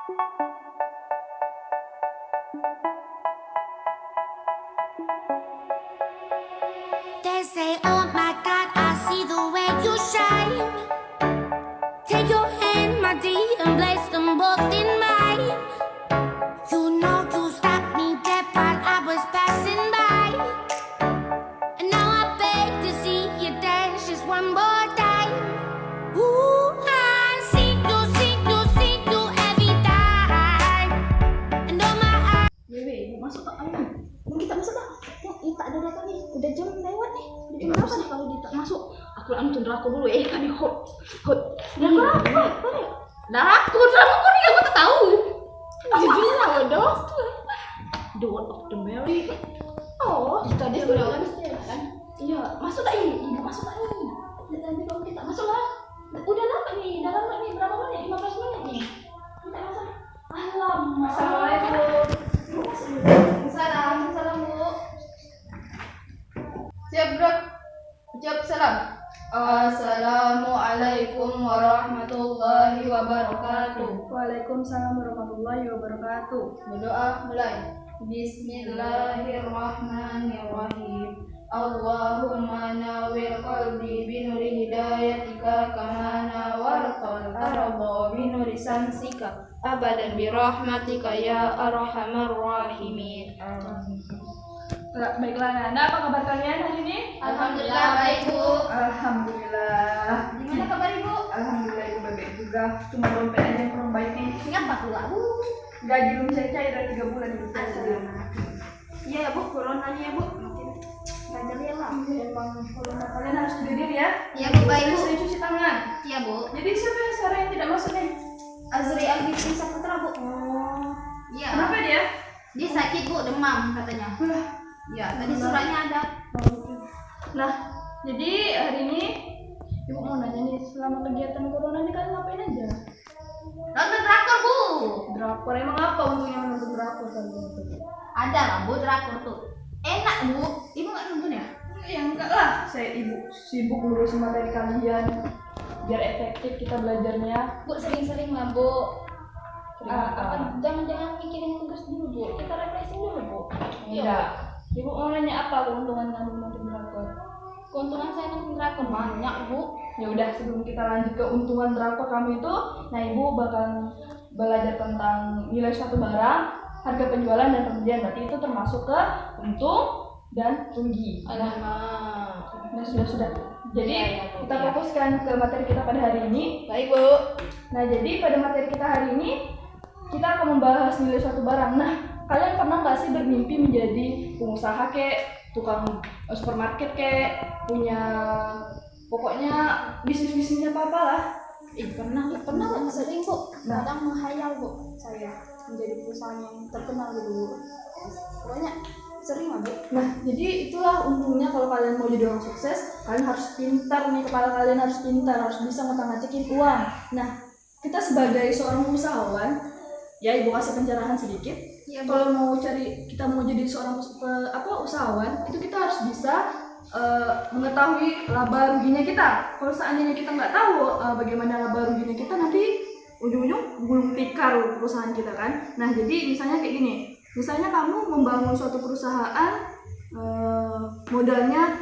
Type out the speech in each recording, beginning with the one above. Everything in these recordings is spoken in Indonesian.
They say, oh my God, I see the way you shine. Take your hand, my dear, and place them both in mine. You know you stopped me dead while I was passing by. And now I beg to see you dance just one more time. Ooh, I see you every time. And oh my eyes. Wewe, masuk tak ayo. Mungkin kita masuk tak? Ya, tak ada data nih. Udah jam lewat nih. Udah jam berapa nih kalau kita masuk? Aku langsung drakor dulu tadi hot. Drakor apa? Drakor nih aku tak tahu. Jujurnya bodoh. The Word of the Mary. Oh, tadi sudah kan? Iya, masuk tak ini? Ibu masuk tak ini? Nanti kalau kita masuk lah. Udah lama nih, berapa menit? 15 menit nih. Kita masuk. Alamak. Assalamualaikum. Salam Bu. Siap bro. Ucap salam. Assalamualaikum warahmatullahi wabarakatuh. Waalaikumsalam warahmatullahi wabarakatuh. Berdoa mulai. Bismillahirrahmanirrahim. Allahumma nawwir qalbi binuri hidayatika kama nawwartal arda binuri samsika abadan birahmatika ya arhamar rahimin. Baiklah Nana, apa kabar kalian hari ini? Alhamdulillah baik Bu. Alhamdulillah. Gimana kabar Ibu? Alhamdulillah Ibu baik juga. Cuma dompet aja yang kurang baik nih. Ngapa pula Bu? Gaji belum saya cair dari 3 bulan Ibu. Iya ya Bu, coronanya ya Bu. Makin ganjil lah. Emang corona kalian harus jaga diri ya. Iya Bu, baik Bu. Sering cuci tangan. Iya Bu. Jadi siapa yang sekarang yang tidak masuk nih? Azri Albitri Saputra Bu. Oh. Iya. Kenapa dia? Dia sakit Bu, demam katanya. Iya, tadi suratnya ada. Nah, jadi hari ini Ibu mau nanya nih, selama kegiatan corona ini kalian ngapain aja? Nonton drakor Bu. Drakor, emang apa untungnya menonton drakor kalian itu? Ada lah Bu drakor tuh. Enak Bu. Ibu nggak nonton ya? Ya enggak lah, saya Ibu sibuk ngurusin materi kalian biar efektif kita belajarnya. Bu sering-sering lah Bu. Jangan mikirin tugas dulu Bu. Kita refreshing dulu Bu. Enggak. Ibu mau nanya apa keuntungan kamu menonton drakor? Keuntungan saya nonton drakor banyak Bu. Ya udah, sebelum kita lanjut ke keuntungan drakor kamu itu, nah Ibu bakal belajar tentang nilai suatu barang, harga penjualan dan pembelian. Berarti itu termasuk ke untung dan rugi. Nah, sudah. Jadi kita fokuskan ke materi kita pada hari ini. Baik Bu. Nah, jadi pada materi kita hari ini kita akan membahas nilai suatu barang. Nah, kalian pernah nggak sih bermimpi menjadi pengusaha tukang supermarket punya pokoknya bisnisnya apa lah? Pernah Bu, sering Bu. Nah. Kadang menghayal Bu saya menjadi perusahaan yang terkenal gitu Bu. Pokoknya sering lah Bu. Nah, jadi itulah untungnya kalau kalian mau jadi orang sukses, kalian harus pintar nih, kepala kalian harus pintar, harus bisa ngotak-ngatikin uang. Nah, kita sebagai seorang usahawan, ya Ibu kasih pencerahan sedikit. Iya, Bu. Kalau kita mau jadi seorang usahawan, itu kita harus bisa mengetahui laba ruginya kita. Kalau seandainya kita nggak tahu bagaimana laba ruginya kita, nanti ujung-ujung gulung tikar perusahaan kita kan. Nah, jadi misalnya kayak gini. Misalnya kamu membangun suatu perusahaan modalnya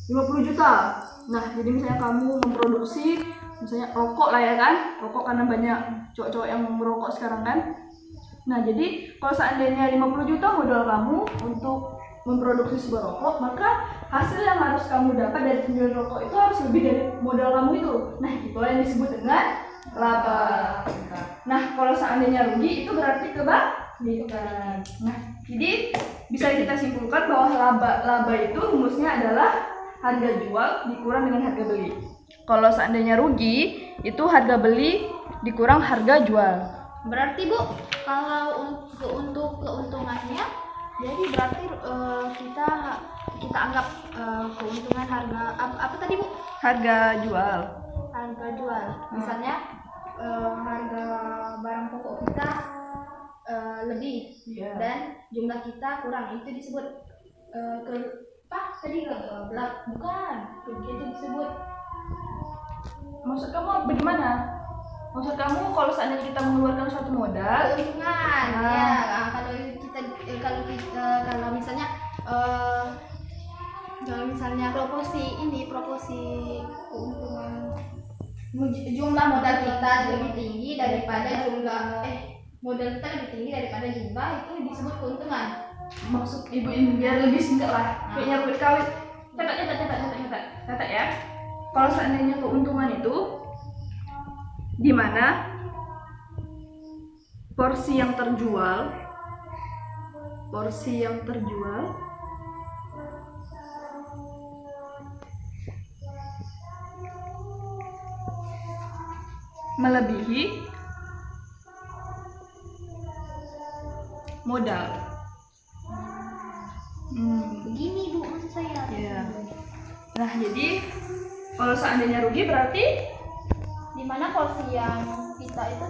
50 juta. Nah, jadi misalnya kamu memproduksi misalnya rokok lah ya kan. Rokok karena banyak cowok-cowok yang merokok sekarang kan. Nah, jadi kalau seandainya 50 juta modal kamu untuk memproduksi sebuah rokok, maka hasil yang harus kamu dapat dari penjualan rokok itu harus lebih dari modal kamu itu. Nah, itulah yang disebut dengan laba. Nah, kalau seandainya rugi itu berarti kebalikan. Nah, jadi bisa kita simpulkan bahwa laba itu rumusnya adalah harga jual dikurang dengan harga beli. Kalau seandainya rugi itu harga beli dikurang harga jual. Berarti Bu, kalau untuk keuntungannya, jadi berarti kita anggap keuntungan harga apa tadi Bu? Harga jual. Harga jual. Misalnya harga barang pokok kita lebih dan jumlah kita kurang, itu disebut Maksud kamu bagaimana? Maksud kamu kalau seandainya kita mengeluarkan suatu modal, keuntungan ya. Kalau misalnya proporsi keuntungan jumlah modal kita lebih tinggi daripada modal kita lebih tinggi daripada jumlah, itu disebut keuntungan. maksud ibu ini biar lebih singkat lah, kayaknya rumit kali. Catat ya. Kalau seandainya keuntungan itu di mana porsi yang terjual melebihi modal. Begini Bu, maksud saya. Ya. Nah, jadi kalau seandainya rugi berarti Dimana porsi yang kita itu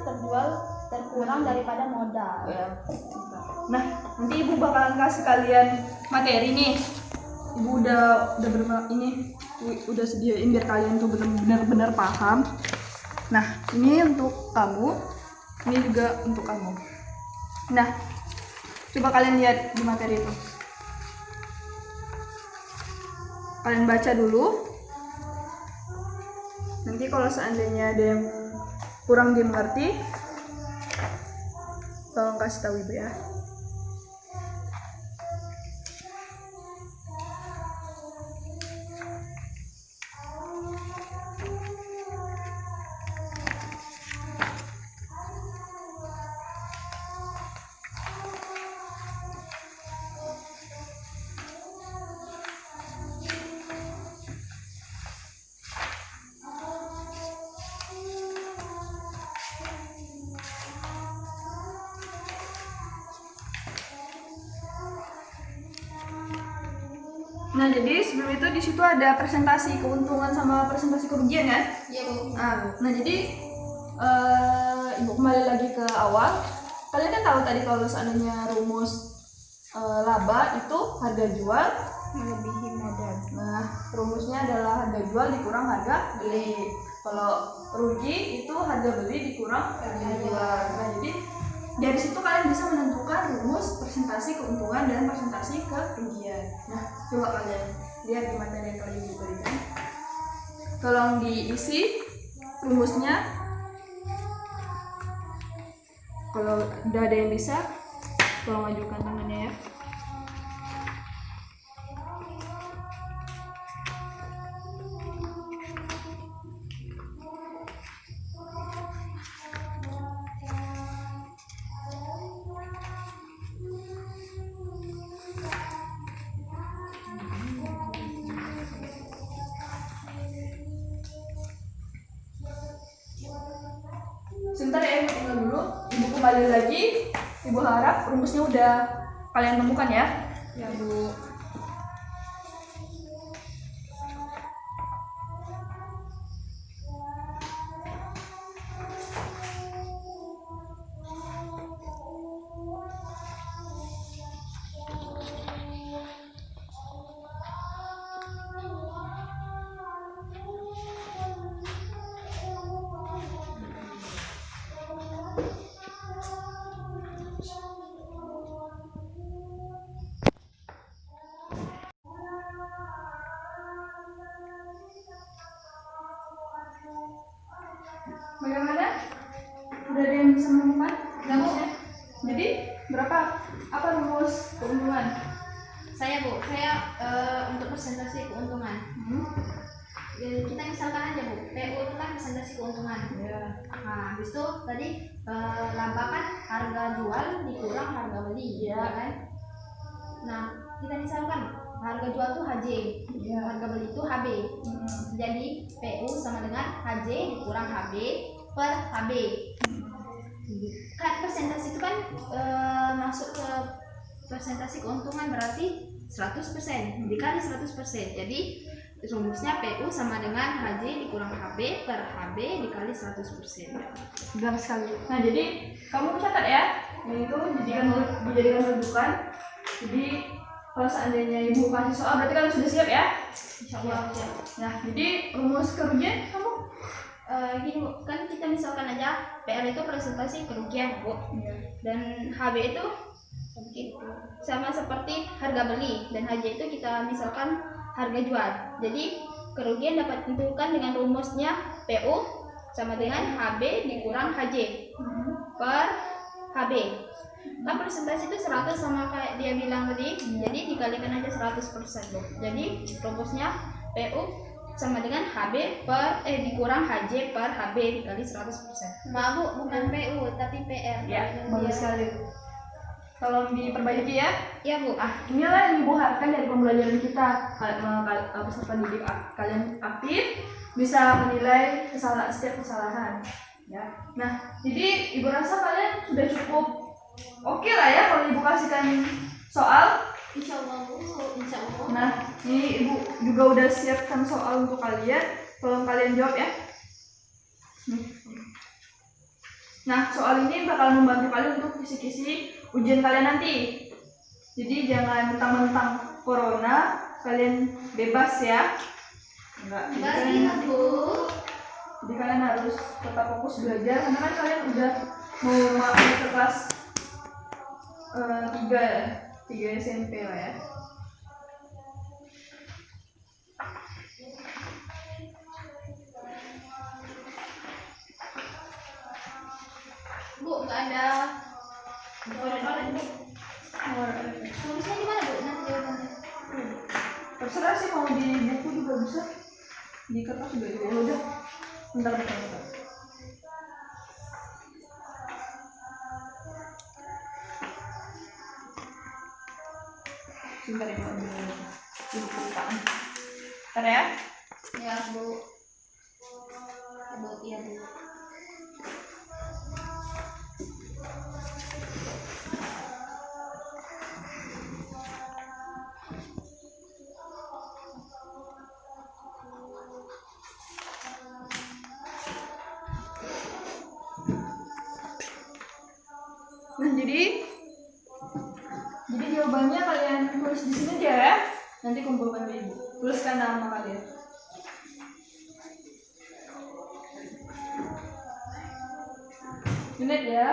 terkurang daripada modal. ya. Nah, nanti ibu bakalan kasih kalian materi nih. Ibu udah udah sediain biar kalian tuh benar-benar paham. Nah, ini untuk kamu, ini juga untuk kamu. Nah, coba kalian lihat di materi itu. Kalian baca dulu. Nanti kalau seandainya ada yang kurang dimengerti, tolong kasih tahu ibu ya. Nah, jadi sebelum itu di situ ada presentasi keuntungan sama presentasi kerugian kan? Iya Bu. Nah, jadi ibu kembali lagi ke awal. Kalian kan tahu tadi kalau seandainya rumus laba itu harga jual Melebihi modal. Nah, rumusnya adalah harga jual dikurang harga beli. Kalau rugi itu harga beli dikurang harga jual. Nah, jadi dari situ kalian bisa menentukan rumus presentasi keuntungan dan presentasi kerugian. Nah, coba kalian lihat di materi yang kalian berikan. Tolong diisi rumusnya. Kalau udah ada yang bisa, tolong ajukan tangannya ya. Sebentar ya, ibu tinggal dulu. Ibu kembali lagi. Ibu harap rumusnya udah kalian temukan ya. Ya Bu. Bagaimana? Udah ada yang bisa menemukan rumusnya? Jadi berapa? Apa rumus keuntungan? Saya Bu, untuk presentasi keuntungan. Kita misalkan aja Bu, PU itu kan presentasi keuntungan. Ya. Nah, habis itu tadi laba kan harga jual dikurang harga beli, ya kan? Nah, kita misalkan harga jual tuh HJ, harga beli itu HB. Jadi PU sama dengan HJ dikurang HB per HB. Kan presentasi itu kan masuk ke presentasi keuntungan berarti 100%, dikali 100%. Jadi rumusnya PU sama dengan HJ dikurang HB per HB dikali 100%. Benar sekali. Nah, jadi kamu catat ya. Ini itu dijadikan rujukan. Jadi kalau seandainya ibu kasih soal berarti kalian sudah siap ya? Insyaallah siap. Nah, jadi rumus kerugian kamu gini Bu, kan kita misalkan aja PR itu presentasi kerugian Bu, Iya. dan HB itu sama seperti harga beli, dan HJ itu kita misalkan harga jual. Jadi kerugian dapat ditentukan dengan rumusnya PU sama dengan HB dikurang HJ per HB. Kan presentasi itu 100 sama kayak dia bilang tadi, jadi dikalikan aja 100% Bu. Jadi rumusnya PU sama dengan HB dikurang HJ per HB dikali 100%. Maaf Bu, bukan PU tapi PR. Ya, bagus sekali. Tolong diperbaiki ya. Ya Bu. Inilah yang Ibu harapkan dari pembelajaran kita. Peserta didik kalian aktif, bisa menilai setiap kesalahan. Ya. Nah, jadi Ibu rasa kalian sudah cukup oke lah ya kalau Ibu kasihkan soal. Insya Allah Bu, insya Allah. Nah, ini Ibu juga udah siapkan soal untuk kalian. Tolong kalian jawab ya. Nah, soal ini bakal membantu kalian untuk kisi-kisi ujian kalian nanti. Jadi jangan mentang-mentang corona, kalian bebas ya. Enggak. Baiklah Bu. Jadi kalian harus tetap fokus belajar karena kan kalian udah mau masuk ke kelas 3 SMP lah ya. Bu, nggak ada orang-orang Bu. Tulisnya di mana Bu? Nanti jawabannya. Terserah sih, mau di buku juga bisa, di kertas juga bisa. Ya udah, bentar. Sebentar ya, ambil di buku bukaan. Bentar ya. Ya Bu. Bu, iya Bu. Nah, jadi jawabannya kalian tulis di sini aja ya. Nanti kumpulkan ke Ibu. Tuliskan nama kalian. Ingat ya.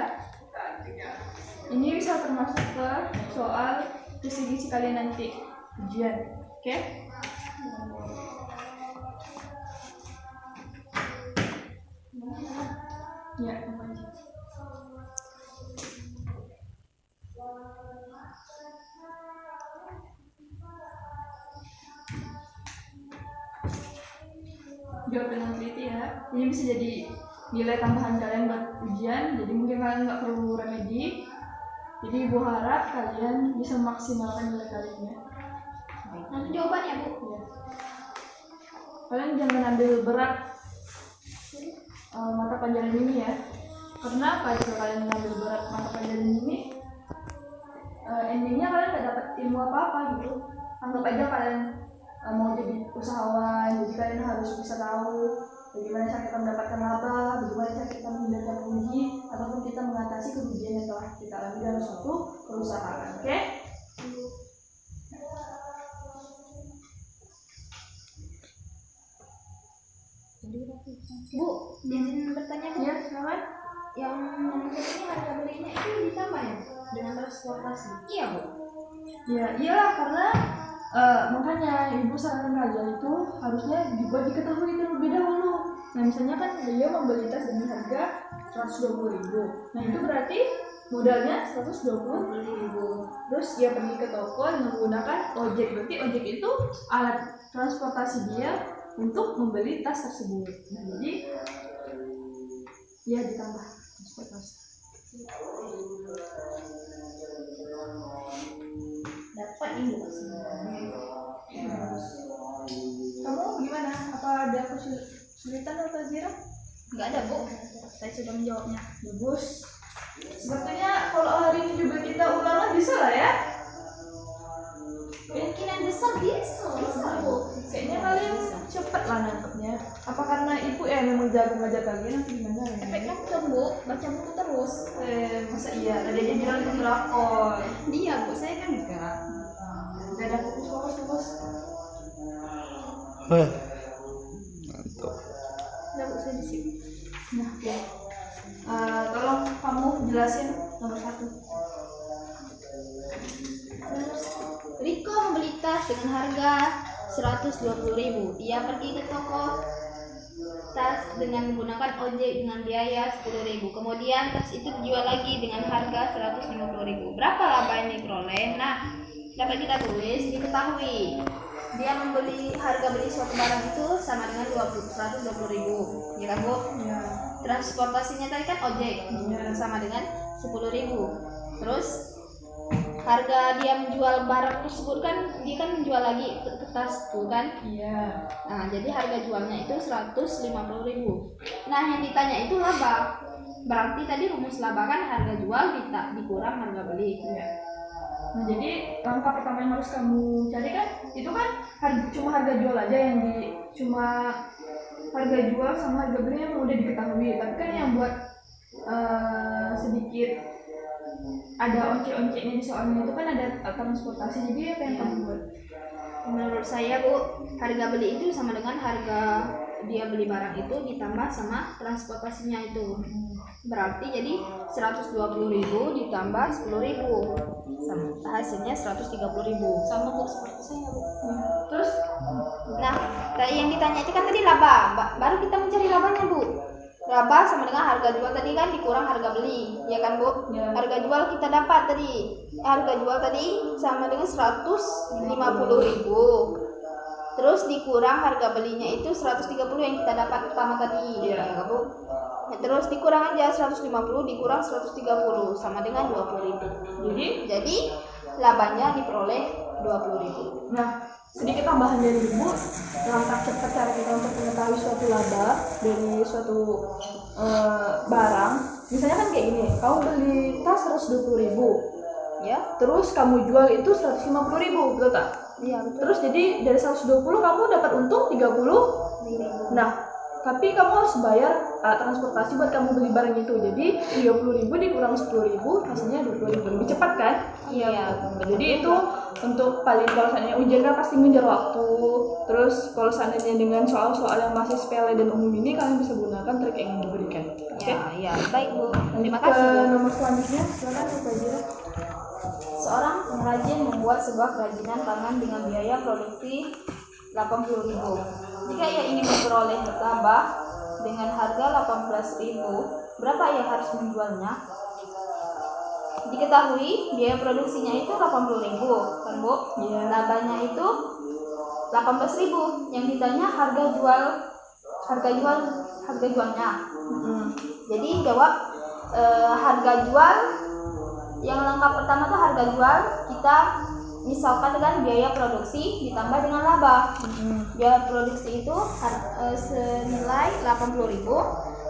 Ini bisa termasuk ke soal kisi-kisi kalian nanti ujian. Oke? Ya, apa aja. Jawab dengan teliti ya. Ini bisa jadi nilai tambahan kalian buat ujian. Jadi mungkin kalian nggak perlu remedi. Jadi Ibu harap kalian bisa maksimalkan nilai kalian ya. Nanti jawabannya Bu. Ya. Kalian jangan ambil berat mata pelajaran ini ya. Karena kalau kalian ambil berat mata pelajaran ini, endingnya kalian nggak dapat ilmu apa-apa gitu. Anggap aja kalian mau jadi usahawan, jadi kalian harus bisa tahu bagaimana cara kita mendapatkan laba, bagaimana cara kita menghindarkan rugi, ataupun kita mengatasi kerugian yang telah kita alami dalam suatu perusahaan. Oke? Bu, izin bertanya Bu. Ya, silakan. Yang menentukan ini harga belinya itu ditambah ya dengan transportasi. Iya Bu. Ya, iyalah karena makanya Ibu sarankan kalian itu harusnya juga diketahui terlebih dahulu. Nah, misalnya kan beliau membeli tas dengan harga 120.000. Nah, itu berarti modalnya 120.000. Terus dia pergi ke toko dengan menggunakan ojek. Berarti ojek itu alat transportasi dia untuk membeli tas tersebut. Nah, jadi ya ditambah transportasi. Dapat ini Bu sebenarnya. Kamu gimana? Apa ada kesulitan atau Zira? Nggak ada Bu, saya sudah menjawabnya. Bagus. Sepertinya kalau hari ini juga kita ulangan bisa lah ya. Kemungkinan besar bisa Bu. Kayaknya kalian cepet lah nangkepnya. Apa karena ibu memang jago ngajar kalian atau gimana ya? Efeknya kan Bu, baca buku terus. Masa iya? Tadi aja bilang itu drakor. Dia Bu, saya kan enggak. Udah ada fokus. Mantap. Udah Bu, saya di sini. nomor 1. Terus Riko membeli tas dengan harga 120.000. Ia pergi ke toko tas dengan menggunakan ojek dengan biaya 10.000. Kemudian tas itu dijual lagi dengan harga 150.000. Berapa laba yang diperoleh? Nah, dapat kita tulis, diketahui dia membeli harga beli suatu barang itu sama dengan 120.000, ya kan Bu? Iya. Transportasinya tadi kan ojek, sama dengan 10.000. Terus harga dia menjual barang tersebut kan dia kan menjual lagi ke tas tuh kan? Iya. Nah, jadi harga jualnya itu 150.000. Nah, yang ditanya itu laba. Berarti tadi rumus laba kan harga jual dikurang harga beli. Iya. Nah, jadi langkah pertama yang harus kamu cari kan itu kan cuma harga jual aja yang cuma harga jual sama harga beli yang udah diketahui. Tapi kan yang buat sedikit ada oncek-onceknya di soalnya itu kan ada transportasi. Jadi apa yang kamu buat? Menurut saya Bu, harga beli itu sama dengan harga dia beli barang itu ditambah sama transportasinya itu. Berarti jadi 120.000 ditambah 10.000. Hasilnya 130.000. Sama Bu seperti saya Bu. Terus Nah, tadi yang ditanya itu kan tadi laba. Baru kita mencari labanya Bu. Laba sama dengan harga jual tadi kan dikurang harga beli, ya kan Bu? Ya. Harga jual kita dapat tadi. Harga jual tadi sama dengan 150.000. Terus dikurang harga belinya itu 130 yang kita dapat pertama tadi, Iya. ya Bu? Ya, terus dikurang aja 150 dikurang 130 sama dengan 20.000. Jadi labanya diperoleh 20.000. nah, sedikit tambahan dari Ibu, langkah cepat cara kita untuk mengetahui suatu laba dari suatu barang. Misalnya kan kayak gini, kamu beli tas 120.000, Ya? terus kamu jual itu 150.000, betul tak? Iya, betul. Terus jadi dari 120 kamu dapat untung 30. Nah, tapi kamu harus bayar transportasi buat kamu beli barang itu. Jadi 30.000 dikurang 10.000 hasilnya 20.000. Lebih cepat kan? Iya. Jadi itu untuk paling kalau seandainya ujian kan pasti ngejar waktu. Terus kalau seandainya dengan soal-soal yang masih sepele dan umum ini kalian bisa gunakan trik yang diberikan. Oke? Ya, baik Bu. Terima Ke kasih. nomor selanjutnya, silakan Bu Fajira. Seorang pengrajin membuat sebuah kerajinan tangan dengan biaya produksi 80.000. Jika ia ingin memperoleh laba dengan harga 18.000, berapa ia harus menjualnya? Diketahui biaya produksinya itu 80.000, kan Bu? Iya. Labanya itu 18.000. Yang ditanya harga jualnya. Jadi jawab harga jual. Yang lengkap pertama tuh harga jual kita misalkan dengan biaya produksi ditambah dengan laba. Biaya produksi itu senilai 80.000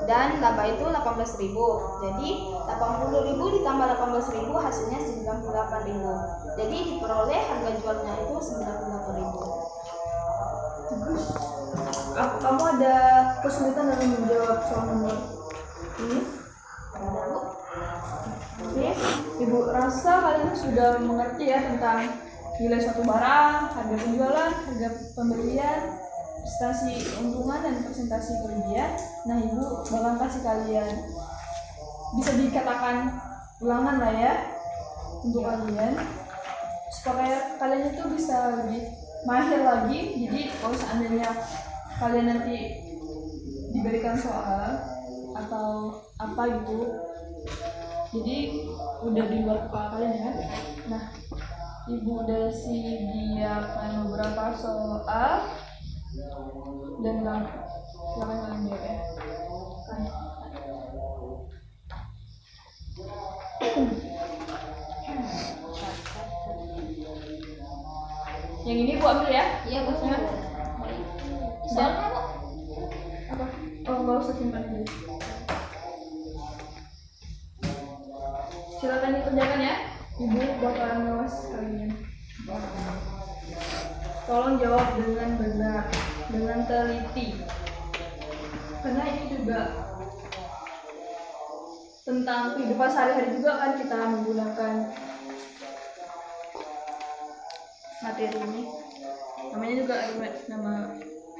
dan laba itu 18.000. Jadi 80.000 ditambah 18.000 hasilnya 98.000. Jadi diperoleh harga jualnya itu 98.000. Terus kamu ada kesulitan dalam menjawab soal nomor ini? Ada Bu? Oke, Ibu rasa kalian sudah mengerti ya tentang nilai suatu barang, harga penjualan, harga pembelian, presentasi keuntungan dan presentasi kerugian. Nah, Ibu bakal kasih kalian bisa dikatakan ulangan lah ya untuk kalian supaya kalian itu bisa lebih mahir lagi. Jadi kalau seandainya kalian nanti diberikan soal atau apa gitu, jadi udah di luar kepala kalian ya kan. Nah, Ibu udah sediakan beberapa soal dan silakan kalian jawab ya. Yang ini Bu ambil ya. Iya Bu. Ya. Soalnya Bu. Apa? Oh, nggak usah simpan dulu. Silakan dikerjakan ya. Ibu bakalan ngawas kalian. Tolong jawab dengan benar, dengan teliti. Karena ini juga tentang kehidupan sehari-hari juga kan kita menggunakan materi ini. Namanya juga nama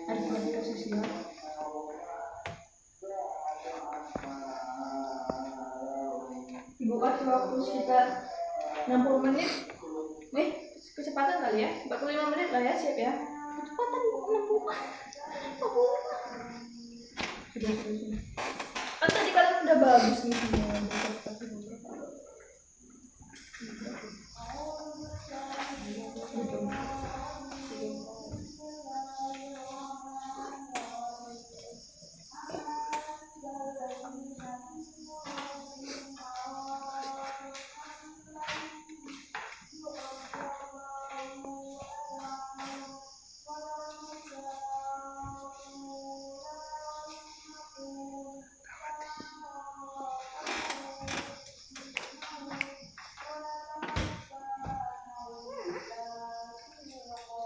aritmatika sosial. Ibu Ibu kasih waktu sekitar 60 menit. Kecepatan kali ya, 45 menit lah ya, siap ya. Kecepatan 60. Sudah. Kan tadi kalian udah bagus nih semua.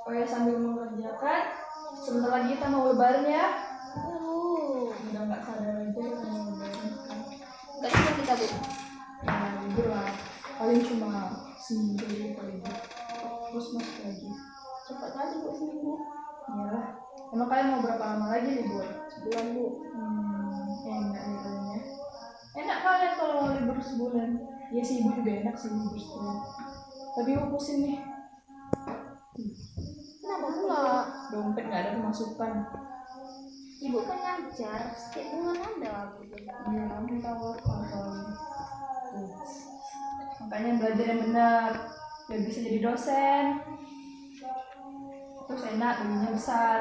Oh ya, sambil mengerjakan, sebentar lagi kita mau lebaran ya. Udah nggak sadar aja kita mau lebaran. Gak bisa kita Bu. Nah, libur lah. Paling cuma seminggu paling. Terus masuk lagi. Cepat kali Bu seminggu. Iyalah. Emang kalian mau berapa lama lagi libur? Sebulan Bu. Enak nih kalian ya. Enak kalian kalau mau libur sebulan. Ya sih, ibu juga enak sih libur sebulan. Tapi ibu pusing nih. Kenapa pula? Dompet nggak ada pemasukan. Ibu kan ngajar, setiap bulan ada Bu. Iya, kamu tahu apa soalnya. Makanya belajar yang benar, biar bisa jadi dosen. Terus enak, gajinya besar.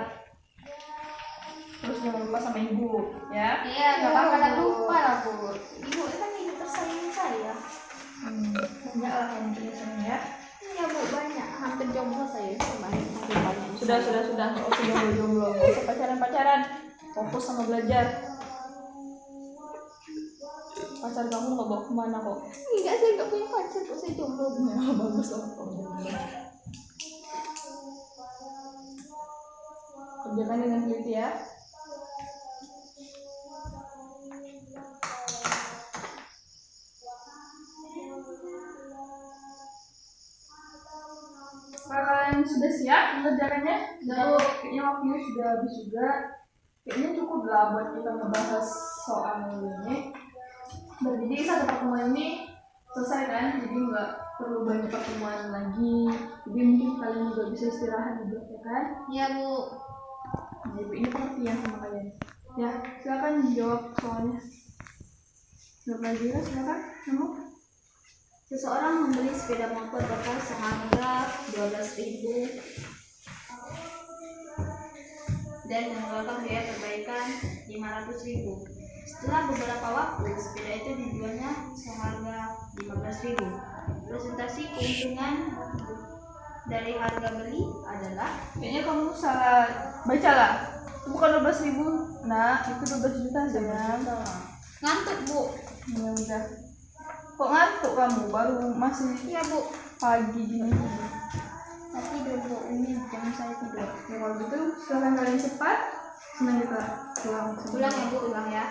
Terus jangan lupa sama ibu, ya. Iya, gak bakalan lupa lah Bu. Ibu kan ibu tersayang saya. Banyak lah kamu punya sayang ya. Iya Bu, banyak. Hampir jomblo saya kemarin. Hampir banyak. Sudah. Nggak usah jomblo. Nggak usah pacaran. Fokus sama belajar. Pacar kamu nggak bawa kemana kok? Enggak, saya nggak punya pacar kok, saya jomblo. Ya, bagus loh kalau jomblo. Kerjakan dengan teliti ya. Kalian sudah siap mengerjakannya? Kayaknya waktunya sudah habis juga. Kayaknya cukup lah buat kita ngebahas soal ini. Nah, jadi satu pertemuan ini selesai kan? Jadi nggak perlu banyak pertemuan lagi. Jadi mungkin kalian juga bisa istirahat juga, ya kan? Iya Bu. Nah, ibu ini pengertian sama kalian. Ya, silakan jawab soalnya. Jawab lagi ya, silakan. Kamu? Seseorang membeli sepeda motor bekas seharga 12.000 dan mengeluarkan biaya perbaikan 500.000. Setelah beberapa waktu, sepeda itu dijualnya seharga 15.000. Presentasi keuntungan dari harga beli adalah, Kayaknya kamu salah baca lah. Itu bukan 12.000. Nah, itu 12 juta sayang. ngantuk Bu. Ya udah. Kok ngantuk kamu? Baru masih Iya Bu. pagi gini. Saya tidur Bu, ini jam saya tidur. Ya kalau gitu silakan kalian cepat. Senang kita pulang. Ulang ya Bu, ulang ya.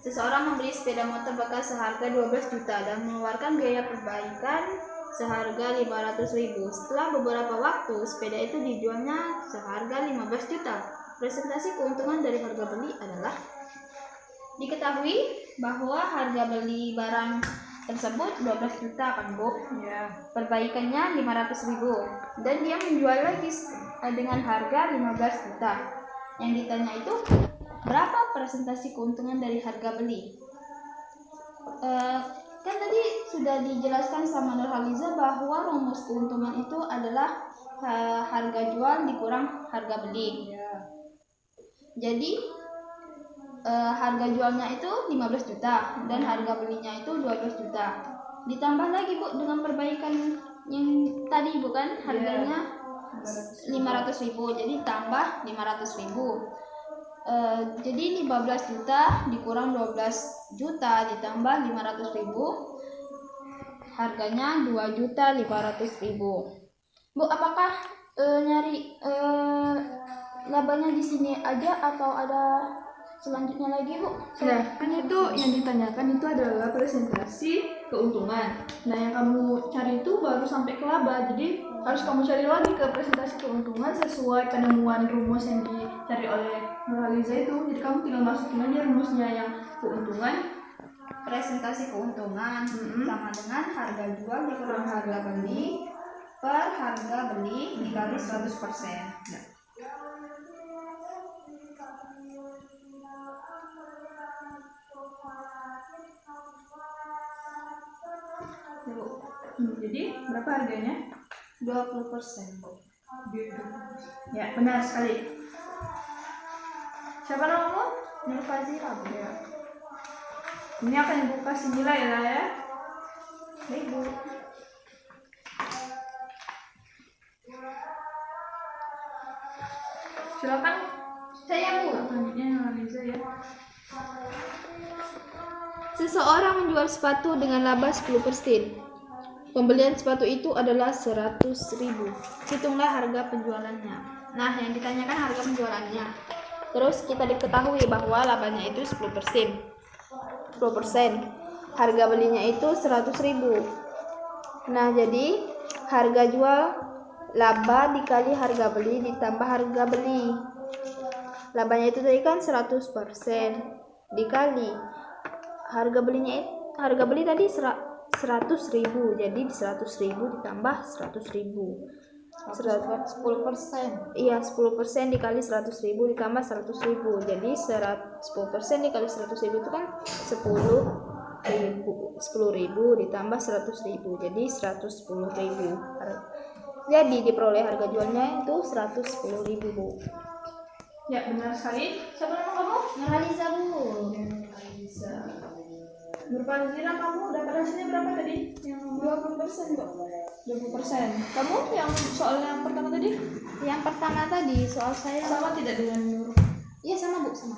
Seseorang membeli sepeda motor bekas seharga 12 juta dan mengeluarkan biaya perbaikan seharga 500.000. Setelah beberapa waktu, sepeda itu dijualnya seharga 15 juta. Presentasi keuntungan dari harga beli adalah, diketahui bahwa harga beli barang tersebut 12 juta kan Bu. Ya. Perbaikannya 500.000 dan dia menjual lagi dengan harga 15 juta. Yang ditanya itu, berapa presentasi keuntungan dari harga beli? Kan tadi sudah dijelaskan sama Nurhaliza bahwa rumus keuntungan itu adalah harga jual dikurang harga beli. Jadi harga jualnya itu 15 juta dan harga belinya itu 12 juta. Ditambah lagi Bu dengan perbaikan yang tadi bukan harganya 500.000, jadi tambah 500.000. Jadi 15 juta dikurang 12 juta ditambah 500.000, harganya 2.500.000. Bu, apakah nyari labanya di sini aja atau ada selanjutnya lagi Bu? Nah, kan itu yang ditanyakan itu adalah presentasi keuntungan. Nah, yang kamu cari itu baru sampai ke laba. Jadi harus kamu cari lagi ke presentasi keuntungan sesuai penemuan rumus yang dicari oleh Nurhaliza itu. Jadi kamu tinggal masukin aja rumusnya yang keuntungan presentasi keuntungan sama dengan harga jual dikurang harga beli per harga beli dikali 100%. Ya. Jadi berapa harganya? 20%, Bu. Ya, benar sekali. Siapa namamu? Nur Fazira, Bu. Ya. Ini akan ibu kasih nilai lah ya. Baik, Bu. Silakan. Saya, Bu. Selanjutnya analisa ya. Seseorang menjual sepatu dengan laba 10%. Pembelian sepatu itu adalah 100.000. Hitunglah harga penjualannya. Nah, yang ditanyakan harga penjualannya. Terus kita diketahui bahwa labanya itu 10%. 10%. Harga belinya itu 100.000. Nah, jadi harga jual laba dikali harga beli ditambah harga beli. Labanya itu tadi kan 100% dikali harga beli tadi 100.000. Jadi 100.000 ditambah 100.000. 10%. Iya, 10% dikali 100.000 ditambah 100.000. Jadi 10% dikali 100.000 itu kan 10.000 ditambah 100.000. Jadi 110.000. Jadi diperoleh harga jualnya itu 110.000, Bu. Ya, benar sekali. Siapa nama kamu? Nurhaliza, Bu. Bisa. Nurfazira, kamu dapat hasilnya berapa tadi? Yang 20%, Bu. 20%. Kamu yang soal yang pertama tadi? Yang pertama tadi soal saya Sama tidak dengan Nur? Iya, sama, Bu, sama.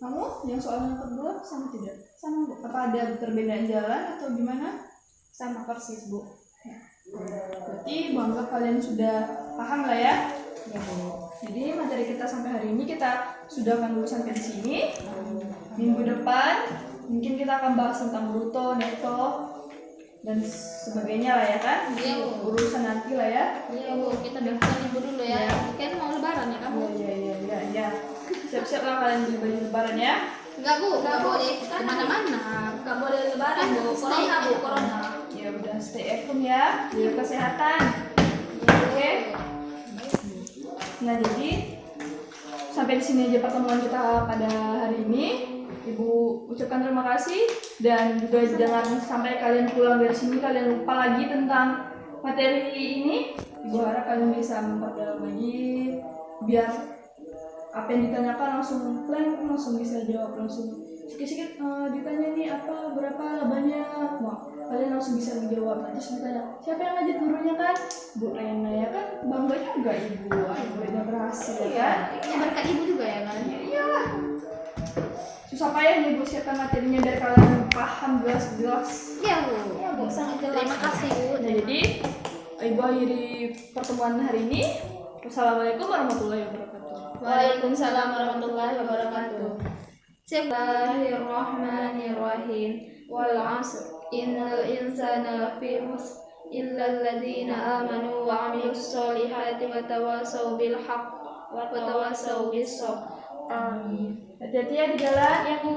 Kamu yang soal yang kedua sama tidak? Sama, Bu. Apa ada perbedaan jalan atau gimana? Sama persis, Bu. Berarti bangga kalian sudah paham lah ya. Ya, Bu. Jadi materi kita sampai hari ini kita sudah akan dulu sampai di sini. Minggu depan mungkin kita akan bahas tentang bruto, neto dan sebagainya lah ya kan. Iya, Bu. Urusan nanti lah ya. Iya, Bu, kita daftar libur dulu ya. Iya. Kan mau lebaran ya kamu? Iya. Siap-siap lah kalian beli baju lebaran ya. Enggak, Bu, enggak boleh kemana-mana. Enggak boleh lebaran, Bu. Corona, Bu, corona. Ya udah stay at home ya, jaga kesehatan. Oke. Nah jadi sampai di sini aja pertemuan kita pada hari ini. Ibu ucapkan terima kasih dan juga jangan sampai kalian pulang dari sini kalian lupa lagi tentang materi ini. Ibu harap kalian bisa memperdalam lagi biar apa yang ditanyakan langsung plan, langsung bisa jawab langsung. Sikit-sikit ditanya nih apa berapa labanya, wah kalian langsung bisa menjawab. Terus ditanya siapa yang ngajak gurunya kan, Bu Rena ya kan, bangga juga ibu, muridnya berhasil ya kan. Ini berkat Ibu juga ya, kan? Iyalah, susah payah nih Bu siapkan materinya biar kalian paham jelas. Iya, Bu. Iya, Bu, sangat jelas. Terima kasih, Bu. Nah jadi ibu akhiri pertemuan hari ini. Wassalamualaikum warahmatullahi wabarakatuh. Waalaikumsalam warahmatullahi wabarakatuh. Bismillahirrahmanirrahim. Wal 'asr innal insana lafi khusr illa alladziina aamanu wa 'amilus shalihati wa tawassaw bil haqq wa tawassaw bis sabr. Amin. Hati-hati ya di jalan. Ya, Bu.